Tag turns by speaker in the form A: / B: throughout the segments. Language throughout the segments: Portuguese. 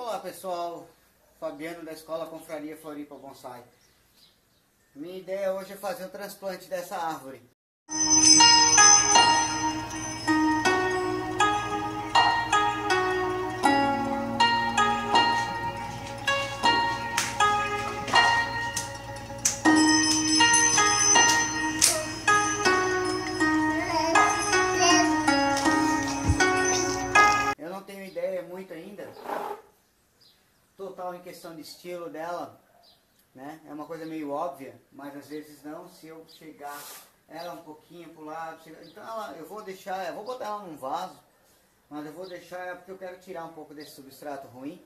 A: Olá pessoal, Fabiano da Escola Confraria Floripa Bonsai. Minha ideia hoje é fazer o transplante dessa árvore. Eu não tenho ideia muito ainda, total em questão de estilo dela, né? É uma coisa meio óbvia, mas às vezes não. Se eu chegar ela um pouquinho pro lado, então eu vou botar ela num vaso, mas eu vou deixar ela porque eu quero tirar um pouco desse substrato ruim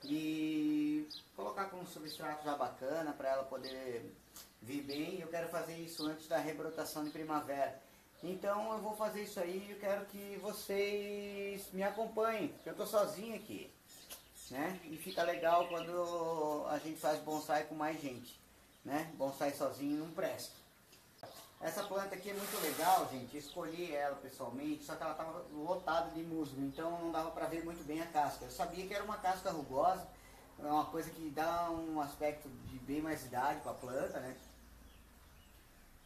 A: e colocar com um substrato já bacana para ela poder vir bem. Eu quero fazer isso antes da rebrotação de primavera. Então eu vou fazer isso aí e eu quero que vocês me acompanhem, porque eu estou sozinho aqui, né? E fica legal quando a gente faz bonsai com mais gente, né? Bonsai sozinho não presta. Essa planta aqui é muito legal, gente. Eu escolhi ela pessoalmente, só que ela estava lotada de musgo, então não dava para ver muito bem a casca. Eu sabia que era uma casca rugosa, é uma coisa que dá um aspecto de bem mais idade para a planta, né?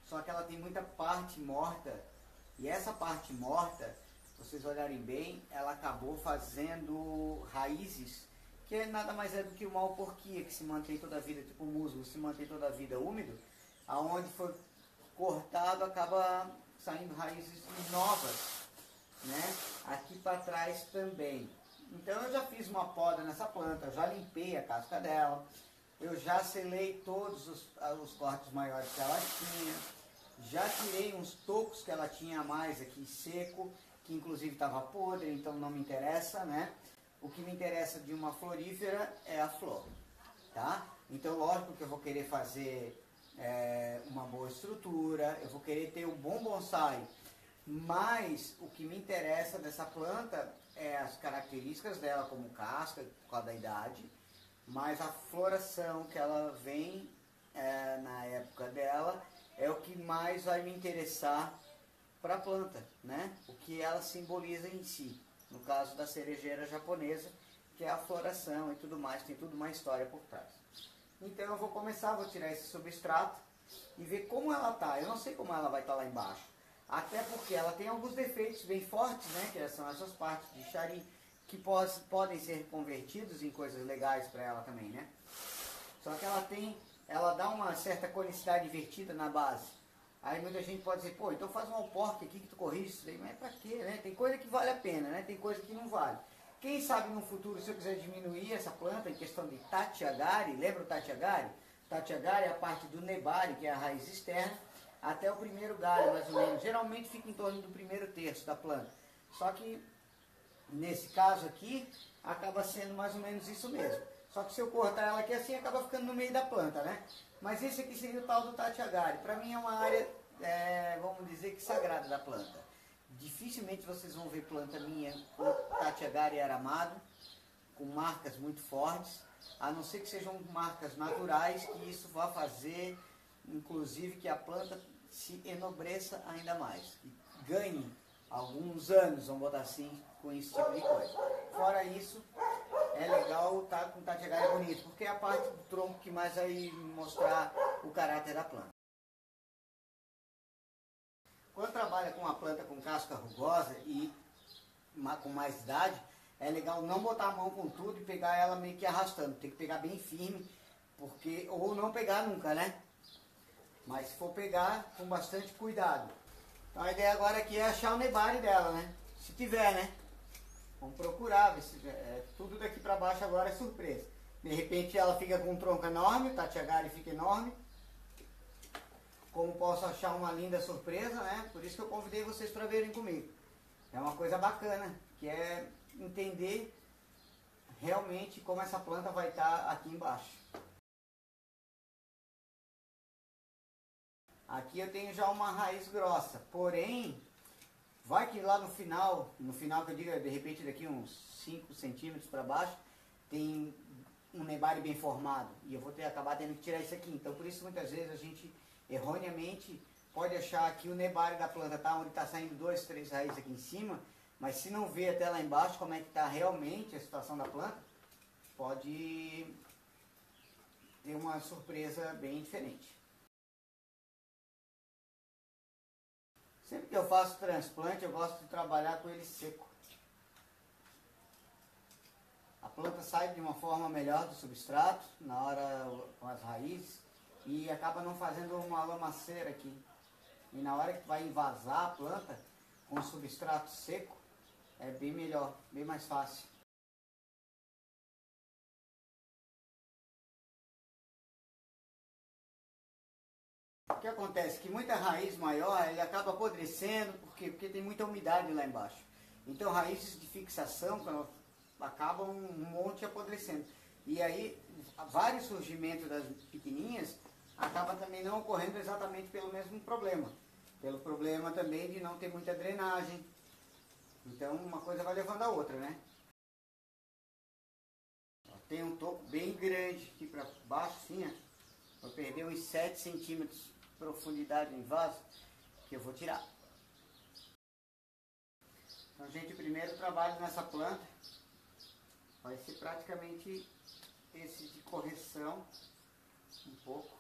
A: Só que ela tem muita parte morta, e essa parte morta, se vocês olharem bem, ela acabou fazendo raízes, que nada mais é do que uma alporquia que se mantém toda a vida, tipo um musgo, se mantém toda a vida úmido, aonde foi cortado acaba saindo raízes novas, né? Aqui para trás também. Então eu já fiz uma poda nessa planta, já limpei a casca dela, eu já selei todos os cortes maiores que ela tinha, já tirei uns tocos que ela tinha a mais aqui seco, que inclusive estava podre, então não me interessa, né? O que me interessa de uma florífera é a flor, tá? Então lógico que eu vou querer fazer uma boa estrutura, eu vou querer ter um bom bonsai, mas o que me interessa dessa planta é as características dela como casca, por causa da idade, mas a floração que ela vem na época dela é o que mais vai me interessar para a planta, né? O que ela simboliza em si, no caso da cerejeira japonesa, que é a floração e tudo mais, tem tudo uma história por trás. Então eu vou tirar esse substrato e ver como ela tá. Eu não sei como ela vai estar lá embaixo, até porque ela tem alguns defeitos bem fortes, né? Que são essas partes de charim que podem ser convertidos em coisas legais para ela também, né? Só que ela dá uma certa conicidade invertida na base. Aí muita gente pode dizer, pô, então faz um alporque aqui que tu corrige isso daí, mas pra quê, né? Tem coisa que vale a pena, né? Tem coisa que não vale. Quem sabe no futuro, se eu quiser diminuir essa planta em questão de Tachiagari, lembra o Tachiagari? Tachiagari é a parte do nebari, que é a raiz externa, até o primeiro galho, mais ou menos. Geralmente fica em torno do primeiro terço da planta. Só que, nesse caso aqui, acaba sendo mais ou menos isso mesmo. Só que se eu cortar ela aqui assim, acaba ficando no meio da planta, né? Mas esse aqui seria o tal do Tachiagari. Para mim é uma área, vamos dizer que sagrada da planta. Dificilmente vocês vão ver planta minha com Tachiagari aramado, com marcas muito fortes, a não ser que sejam marcas naturais, que isso vai fazer, inclusive, que a planta se enobreça ainda mais. E ganhe alguns anos, vamos botar assim, com esse tipo de coisa. Fora isso, é legal estar com Tachiagari bonito, porque é a parte do tronco que mais vai mostrar o caráter da planta. Quando trabalha com uma planta com casca rugosa e com mais idade, é legal não botar a mão com tudo e pegar ela meio que arrastando. Tem que pegar bem firme, ou não pegar nunca, né? Mas se for pegar, com bastante cuidado. Então a ideia agora aqui é achar o nebari dela, né? Se tiver, né? Vamos procurar, ver se tudo daqui para baixo agora é surpresa. De repente ela fica com um tronco enorme, o Tachiagari fica enorme. Como posso achar uma linda surpresa, né? Por isso que eu convidei vocês para verem comigo. É uma coisa bacana, que é entender realmente como essa planta vai estar aqui embaixo. Aqui eu tenho já uma raiz grossa, porém, vai que lá no final que eu digo, de repente daqui uns 5 centímetros para baixo, tem um nebari bem formado, e eu vou acabar tendo que tirar isso aqui. Então por isso muitas vezes a gente erroneamente pode achar que o nebari da planta tá onde está saindo 2, 3 raízes aqui em cima, mas se não vê até lá embaixo como é que está realmente a situação da planta, pode ter uma surpresa bem diferente. Sempre que eu faço transplante, eu gosto de trabalhar com ele seco. A planta sai de uma forma melhor do substrato, na hora com as raízes, e acaba não fazendo uma lamaceira aqui. E na hora que vai invasar a planta, com o substrato seco, é bem melhor, bem mais fácil. O que acontece? Que muita raiz maior, ele acaba apodrecendo, por quê? Porque tem muita umidade lá embaixo. Então raízes de fixação acabam um monte apodrecendo. E aí, vários surgimentos das pequenininhas acabam também não ocorrendo exatamente pelo mesmo problema. Pelo problema também de não ter muita drenagem. Então uma coisa vai levando a outra, né? Tem um topo bem grande aqui para baixo, assim, ó. Vou perder uns 7 centímetros de profundidade em vaso, que eu vou tirar. Então, gente, o primeiro trabalho nessa planta vai ser praticamente esse de correção, um pouco,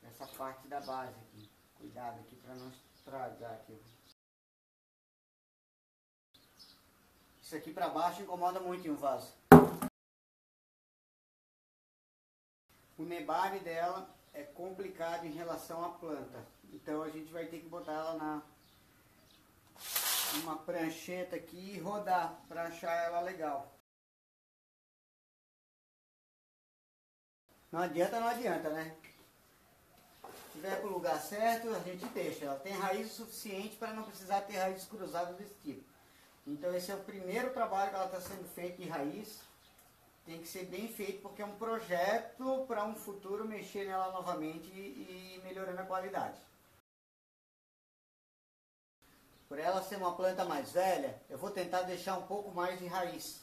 A: essa parte da base aqui. Cuidado aqui para não estragar aqui. Isso aqui para baixo incomoda muito em um vaso. O nebare dela é complicado em relação à planta. Então a gente vai ter que botar ela numa prancheta aqui e rodar para achar ela legal. Não adianta, né? Se tiver para o lugar certo, a gente deixa. Ela tem raiz suficiente para não precisar ter raízes cruzadas desse tipo. Então esse é o primeiro trabalho que ela está sendo feito de raiz. Tem que ser bem feito porque é um projeto para um futuro mexer nela novamente e melhorando a qualidade. Por ela ser uma planta mais velha, eu vou tentar deixar um pouco mais de raiz.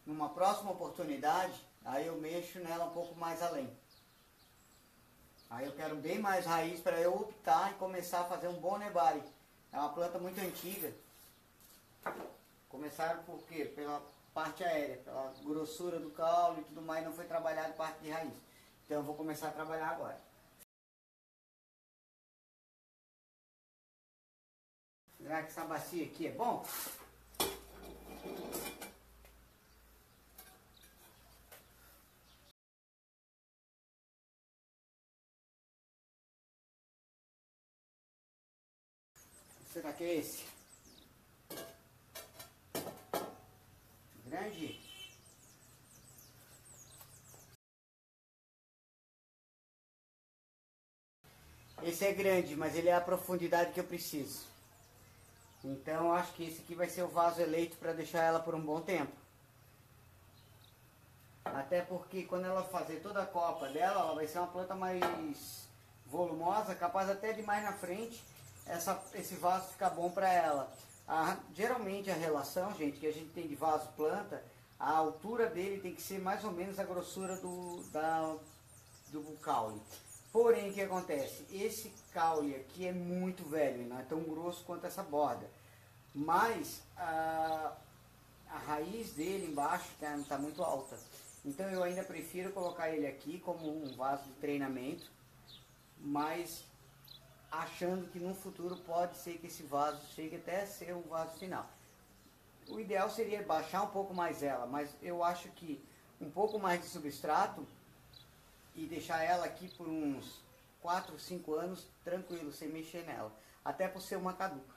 A: Numa próxima oportunidade, aí eu mexo nela um pouco mais além. Aí eu quero bem mais raiz para eu optar em começar a fazer um bom nebari. É uma planta muito antiga. Começaram por quê? Pela parte aérea, pela grossura do caule e tudo mais, não foi trabalhado parte de raiz. Então eu vou começar a trabalhar agora. Será que essa bacia aqui é bom? Será que é esse? Grande? Esse é grande, mas ele é a profundidade que eu preciso. Então acho que esse aqui vai ser o vaso eleito para deixar ela por um bom tempo. Até porque quando ela fazer toda a copa dela, ela vai ser uma planta mais volumosa, capaz até de mais na frente esse vaso ficar bom para ela. Geralmente a relação, gente, que a gente tem de vaso planta, a altura dele tem que ser mais ou menos a grossura do caule. Porém, o que acontece? Esse caule aqui é muito velho, não é tão grosso quanto essa borda. Mas a raiz dele embaixo está muito alta. Então eu ainda prefiro colocar ele aqui como um vaso de treinamento, mas achando que no futuro pode ser que esse vaso chegue até a ser um vaso final. O ideal seria baixar um pouco mais ela, mas eu acho que um pouco mais de substrato e deixar ela aqui por uns 4, 5 anos tranquilo, sem mexer nela. Até por ser uma caduca.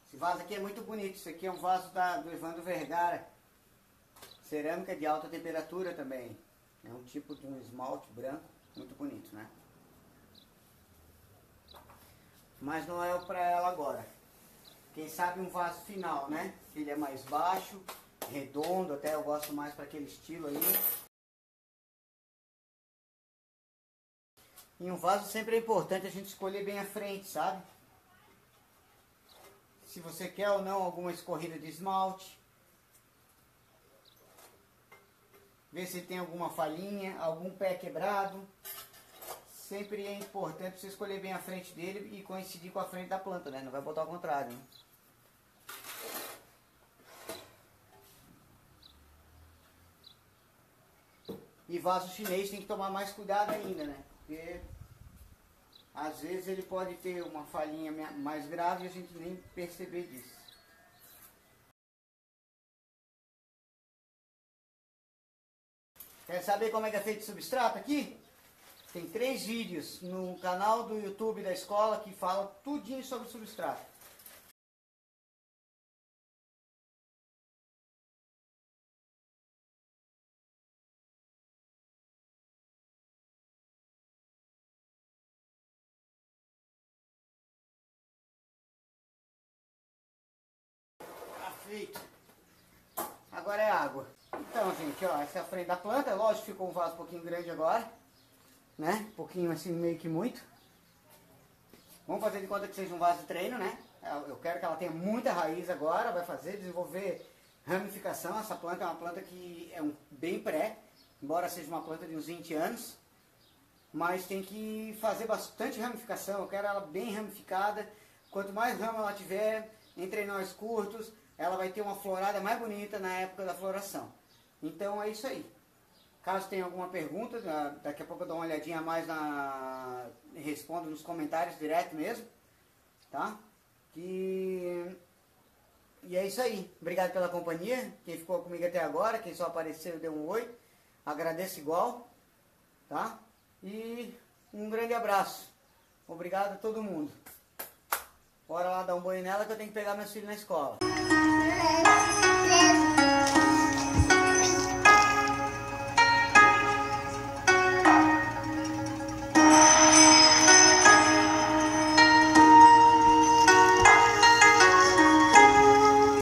A: Esse vaso aqui é muito bonito. Isso aqui é um vaso do Evandro Vergara. Cerâmica de alta temperatura também. É um tipo de um esmalte branco. Muito bonito, né? Mas não é para ela agora. Quem sabe um vaso final, né? Ele é mais baixo, redondo, até eu gosto mais para aquele estilo aí. Em um vaso sempre é importante a gente escolher bem a frente, sabe? Se você quer ou não alguma escorrida de esmalte. Ver se tem alguma falhinha, algum pé quebrado. sempre é importante você escolher bem a frente dele e coincidir com a frente da planta, né? Não vai botar ao contrário, né? E vaso chinês tem que tomar mais cuidado ainda, né? Porque às vezes ele pode ter uma falhinha mais grave e a gente nem perceber disso. Quer saber como é que é feito o substrato aqui? Tem 3 vídeos no canal do YouTube da escola que falam tudinho sobre o substrato. Tá feito. Agora é água. Então, gente, ó, essa é a frente da planta. Lógico que ficou um vaso um pouquinho grande agora, né? Um pouquinho assim, meio que muito. Vamos fazer de conta que seja um vaso de treino, né? Eu quero que ela tenha muita raiz agora, vai fazer, desenvolver ramificação. Essa planta é uma planta que é bem pré, embora seja uma planta de uns 20 anos. Mas tem que fazer bastante ramificação, eu quero ela bem ramificada. Quanto mais ramo ela tiver, entre nós curtos, ela vai ter uma florada mais bonita na época da floração. Então é isso aí. Caso tenha alguma pergunta, daqui a pouco eu dou uma olhadinha a mais respondo nos comentários direto mesmo, tá? E é isso aí. Obrigado pela companhia. Quem ficou comigo até agora, quem só apareceu deu um oi. Agradeço igual, tá? E um grande abraço. Obrigado a todo mundo. Bora lá dar um banho nela que eu tenho que pegar meus filhos na escola.